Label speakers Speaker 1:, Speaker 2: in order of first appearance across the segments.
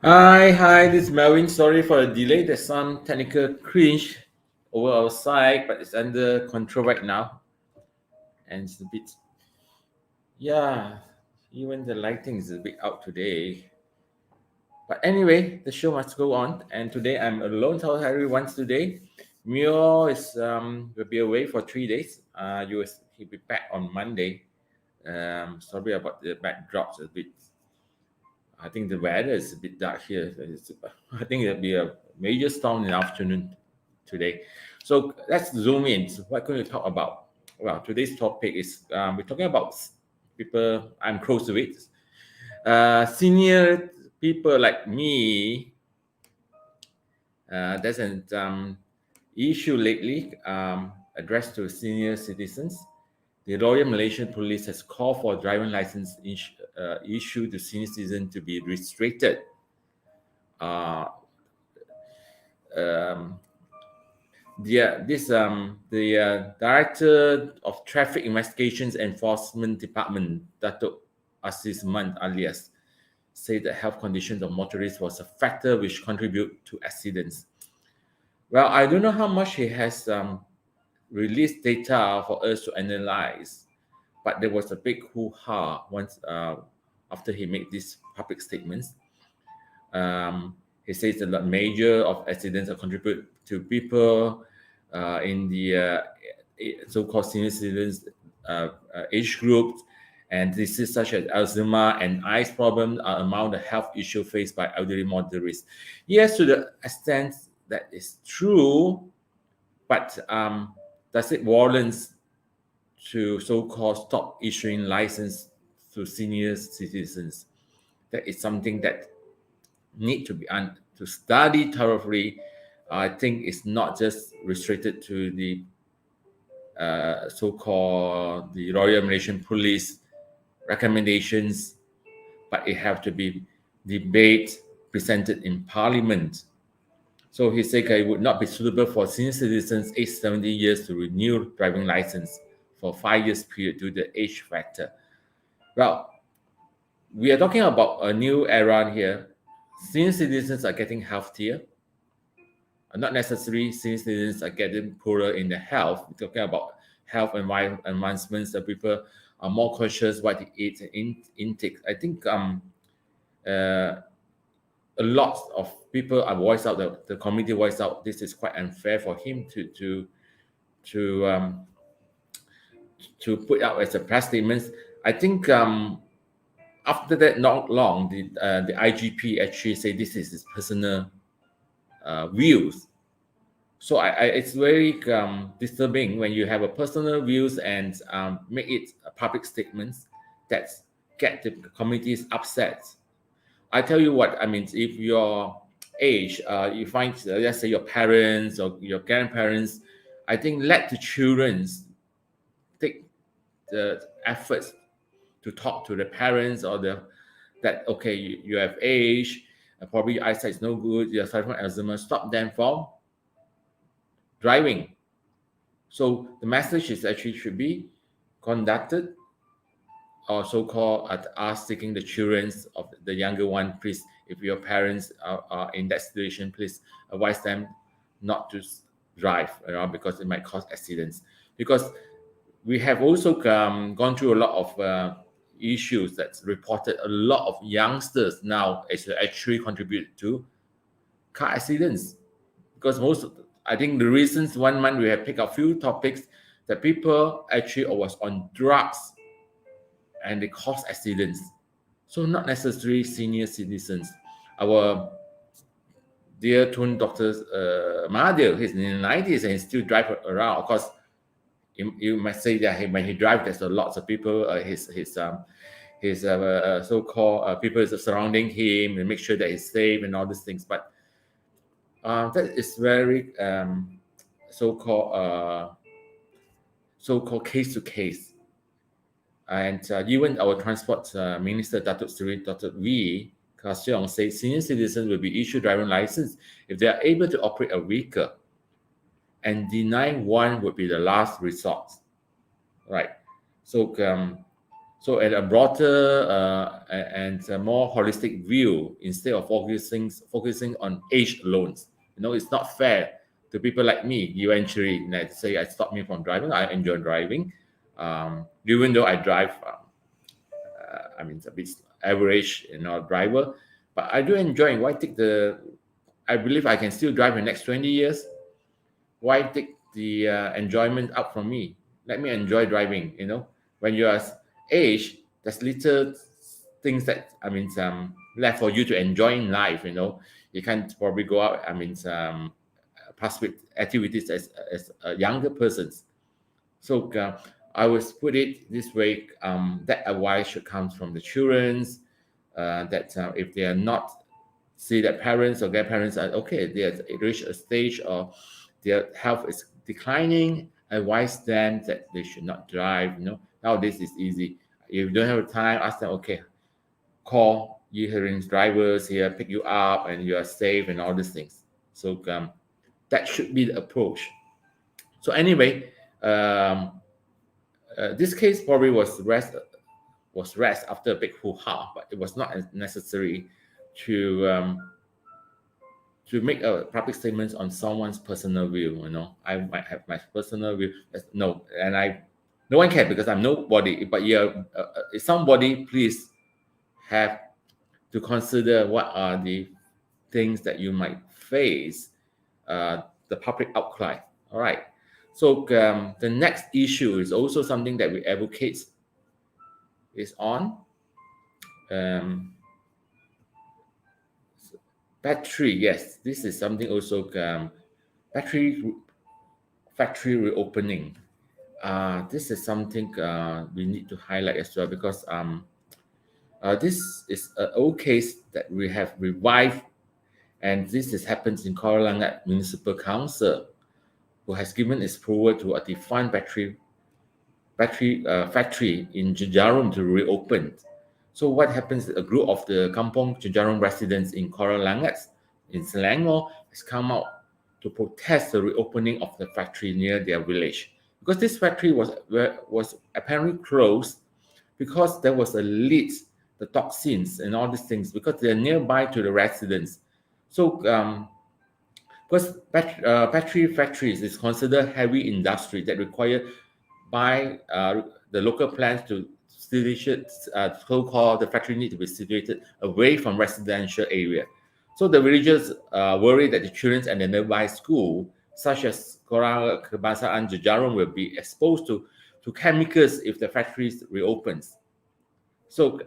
Speaker 1: Hi, this is Melvin. Sorry for the delay. There's some technical cringe over our side, but it's under control right now. And it's a bit, yeah, even the lighting is a bit out today. But anyway, the show must go on. And today I'm alone. Tell everyone today. Mio is will be away for 3 days. He'll be back on Monday. Sorry about the backdrops a bit. I think the weather is a bit dark here. I think it'll be a major storm in the afternoon today. So let's zoom in. So what can we talk about? Well, today's topic is we're talking about people I'm close to it. Senior people like me. There's an issue lately addressed to senior citizens. The Royal Malaysian Police has called for driving license issue to senior citizens to be restricted. Uh, um, the director of Traffic Investigations Enforcement Department, Datuk Aziz Man alias, said that health conditions of motorists was a factor which contribute to accidents. Well, I don't know how much he has released data for us to analyze, but there was a big hoo-ha once after he made these public statements. He says that the major of accidents are contribute to people in the so-called senior citizens age groups, and diseases such as eczema and eyes problems are among the health issues faced by elderly motorists. Yes, to the extent that is true, but does it warrant to so-called stop issuing license to senior citizens? That is something that need to be to study thoroughly. I think it's not just restricted to the so-called the Royal Malaysian Police recommendations, but it have to be debate presented in Parliament. So he said it would not be suitable for senior citizens aged 70 years to renew driving license for 5 years period due to the age factor. Well, we are talking about a new era here. Senior citizens are getting healthier. Not necessarily senior citizens are getting poorer in their health. We're talking about health advancements that people are more conscious what they eat and intake. I think uh, a lot of people are voiced out, the community voiced out, this is quite unfair for him to to put out as a press statement. I think after that, not long, the IGP actually say this is his personal views. So it's very disturbing when you have a personal views and make it a public statements that get the communities upset. I tell you what, I mean, if your age, you find, let's say your parents or your grandparents, I think let the children take the efforts to talk to the parents or the that okay, you have age, probably your eyesight is no good, you're suffering from eczema, stop them from driving. So the message is actually should be conducted or so-called asking the children of the younger one, please, if your parents are in that situation, please advise them not to drive around because it might cause accidents. Because we have also gone through a lot of issues that's reported a lot of youngsters now actually contribute to car accidents because I think the reasons 1 month we have picked a few topics that people actually was on drugs and they cause accidents. So not necessarily senior citizens. Our dear twin Dr. Mahathir, he's in the 90s and he still drive around. Of course, you might say that when he drives, there's a lots of people, his so-called people surrounding him and make sure that he's safe and all these things. But that is very so-called so-called case to case. And even our transport minister, Datuk Seri Dr. V. Kasiong, said senior citizens will be issued driving license if they are able to operate a vehicle, and denying one would be the last resort. Right. So So at a broader and a more holistic view, instead of focusing on age alone, it's not fair to people like me. Eventually, let's say I stop me from driving. I enjoy driving, even though I drive. I mean, it's a bit average, driver, but I do enjoy. Why take the? I believe I can still drive in the next 20 years. Why take the enjoyment up from me? Let me enjoy driving. When you are age, there's little things that left for you to enjoy in life. You can't probably go out. Pass with activities as a younger persons. So I would put it this way: that advice should come from the childrens. That if they are not see that parents or grandparents are okay, they have reached a stage or their health is declining, advise them that they should not drive. Nowadays it's easy. If you don't have time, ask them, okay, call hearing drivers here, pick you up, and you are safe and all these things. So that should be the approach. So anyway, this case probably was rest after a big hoo-ha, but it was not necessary to make a public statement on someone's personal view. I might have my personal view. No, and no one can, because I'm nobody. But if somebody, please have to consider what are the things that you might face, the public outcry. All right. So the next issue is also something that we advocate is on battery. Yes, this is something also battery factory reopening. This is something we need to highlight as well, because this is an old case that we have revived, and this has happened in Kuala Langat Municipal Council, who has given its approval to a defined battery factory in Jejarum to reopen. So what happens? A group of the Kampong Jejarum residents in Kuala Langat in Selangor has come out to protest the reopening of the factory near their village, because this factory was apparently closed because there was a leak, the toxins and all these things, because they're nearby to the residents. So because battery factories is considered heavy industry that require by the local plants to so-called the factory need to be situated away from residential area. So the villagers worry that the children and the nearby school, such as Korang Kebangsaan Jejarum, will be exposed to chemicals if the factories reopens. So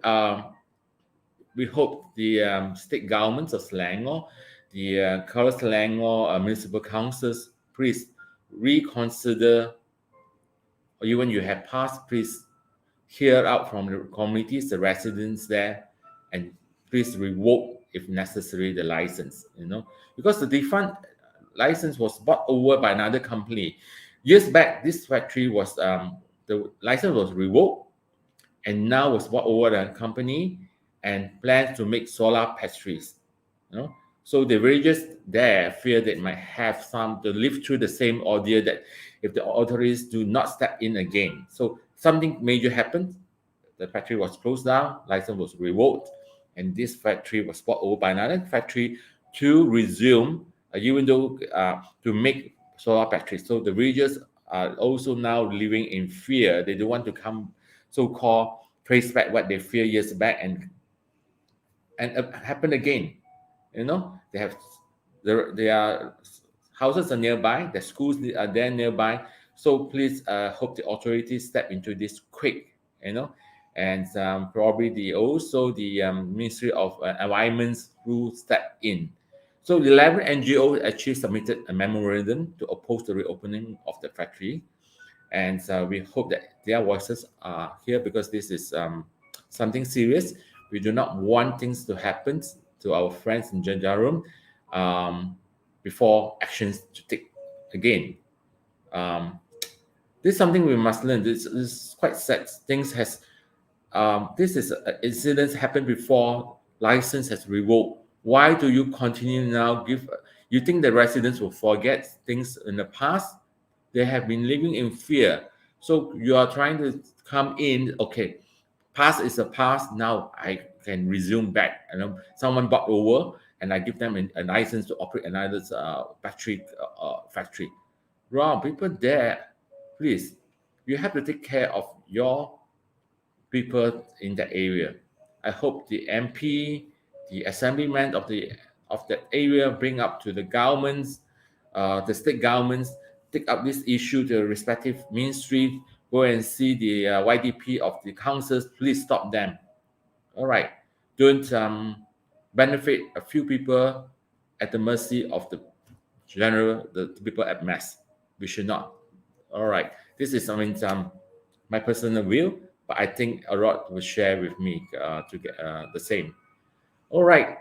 Speaker 1: we hope the state governments of Selangor, the Kuala Selangor municipal councils, please reconsider, or even you have passed, please hear out from the communities, the residents there, and please revoke, if necessary, the license. Because the defunct license was bought over by another company years back. This factory was the license was revoked, and now was bought over the company and plans to make solar pastries. So the villagers there fear that might have some to live through the same ordeal, that if the authorities do not step in again. So something major happened. The factory was closed down, license was revoked, and this factory was bought over by another factory to resume, even though to make solar pastries. So the villagers are also now living in fear. They don't want to come, so-called trace back what they fear years back and happen again. They have their houses are nearby, the schools are there nearby. So please hope the authorities step into this quick, and probably the Ministry of Environment will step in. So the 11 NGOs actually submitted a memorandum to oppose the reopening of the factory, and we hope that their voices are here, because this is something serious. We do not want things to happen to our friends in Jejarum before actions to take again. This is something we must learn. This is quite sad. This is incidents happened before license has revoked. Why do you continue now? You think the residents will forget things in the past? They have been living in fear. So you are trying to come in. Okay, Past is a past. Now I can resume back. Someone bought over, and I give them a license to operate another battery factory. Wrong. People there, please, you have to take care of your people in that area. I hope the MP, the assemblyman of that area bring up to the governments, the state governments, take up this issue to the respective ministry, go and see the YDP of the councils, please stop them. All right. Don't benefit a few people at the mercy of the people at mass. We should not. All right. This is my personal view, but I think a lot will share with me to get the same. All right.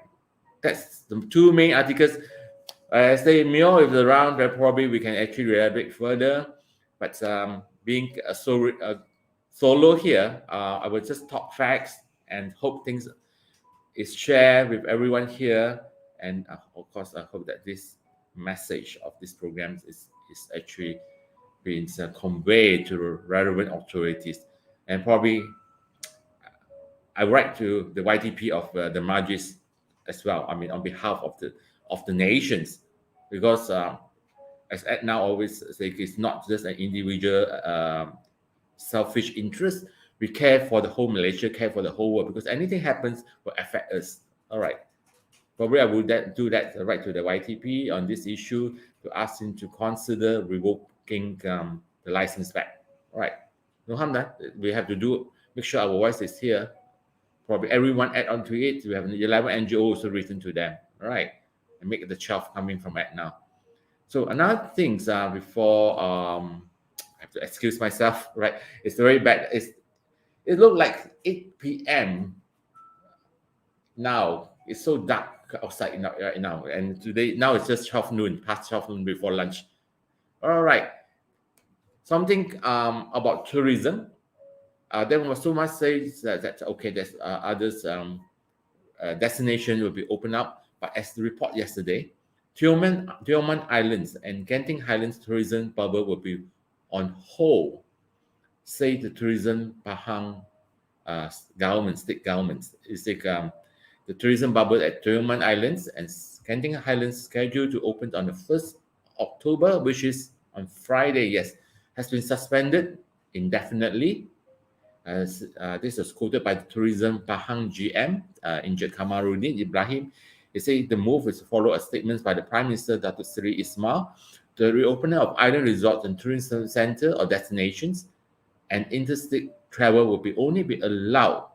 Speaker 1: That's the two main articles. As they Mio is around, then probably we can actually elaborate further. But being a solo here, I will just talk facts and hope things is shared with everyone here. And of course, I hope that this message of this program is actually being conveyed to relevant authorities. And probably I write to the YTP of the Majis as well. I mean, on behalf of the nations, because as Ed now always say, it's not just an individual selfish interest. We care for the whole Malaysia, care for the whole world, because anything happens will affect us. All right. Probably I would do that right to the YTP on this issue to ask him to consider revoking the license back. All right. No harm done. We have to make sure our voice is here. Probably everyone add on to it. We have 11 NGOs also written to them. All right. And make the 12 coming from it now. So another thing before I have to excuse myself, right? It's very bad. It looked like 8 p.m. now. It's so dark outside right now. And today, now it's just 12 noon, past 12 noon before lunch. All right. Something about tourism. There was so much says that okay, there's others destination will be open up. But as the report yesterday, Tioman Islands and Genting Highlands tourism bubble will be on hold, say the tourism Pahang government, state governments. It's like the tourism bubble at Tioman Islands and Genting Highlands scheduled to open on the 1st October, which is on Friday, yes, has been suspended indefinitely. As this was quoted by the tourism Pahang GM, Injed Kamaruddin Ibrahim. He said the move is to follow a statement by the Prime Minister Datuk Seri Ismail. The reopening of island resorts and tourism center or destinations and interstate travel will only be allowed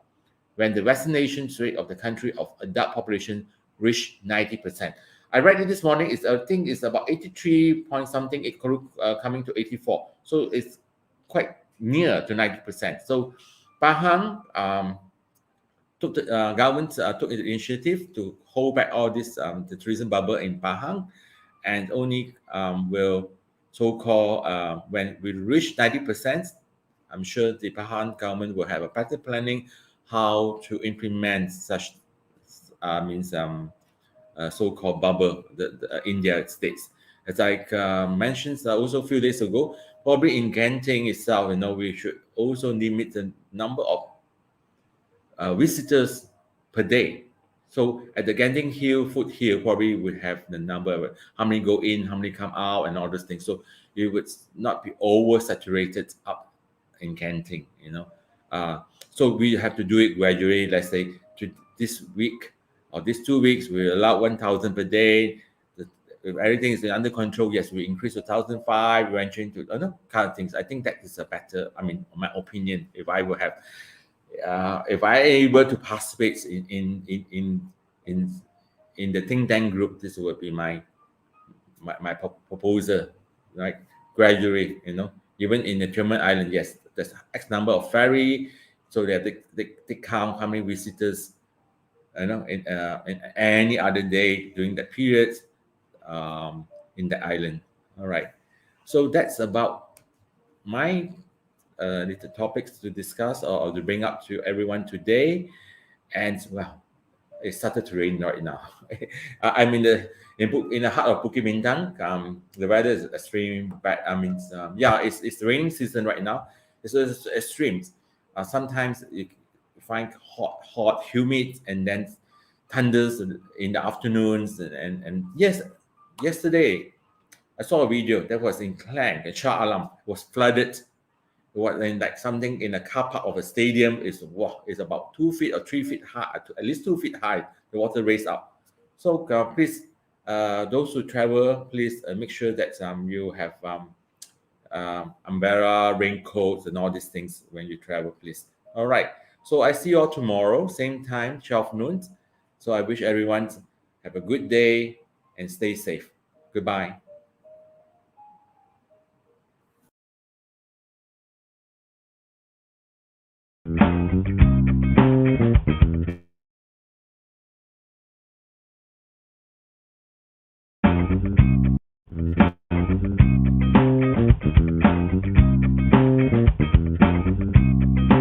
Speaker 1: when the vaccination rate of the country of adult population reach 90%. I read it this morning. I think it's about 83 point something. It coming to 84. So it's quite near to 90%. So Pahang government took the initiative to hold back all this the tourism bubble in Pahang, and only will so-called when we reach 90%, I'm sure the Pahang government will have a better planning how to implement such so-called bubble the India states. As I mentioned also a few days ago, probably in Genting itself, we should also limit the number of visitors per day. So at the Genting Hill, probably would have the number of how many go in, how many come out, and all those things. So it would not be oversaturated up in Genting, So we have to do it gradually. Let's say to this week or these 2 weeks, we allow 1,000 per day. If everything is under control, yes, we increase to 1,005, venturing to kind of things. I think that is a better, my opinion, if I would have. If I able to participate in the think tank group, this would be my proposal, right? Gradually, even in the German island, yes, there's X number of ferry, so they count how many visitors, in any other day during that period, in the island. All right, so that's about my little topics to discuss or to bring up to everyone today. And well, it started to rain right now. I'm in the heart of Bukit Bintang. The weather is extremely bad. It's the raining season right now. It's extreme. Sometimes find hot, humid, and then thunders in the afternoons. And yes, yesterday I saw a video that was in Klang, and Shah Alam was flooded. What in like something in a car park of a stadium is about 2 feet or 3 feet high, at least 2 feet high. The water raised up. So please, those who travel, please make sure that you have umbrella, raincoats, and all these things when you travel, please. All right. So I see you all tomorrow, same time, 12 noon. So I wish everyone have a good day and stay safe. Goodbye.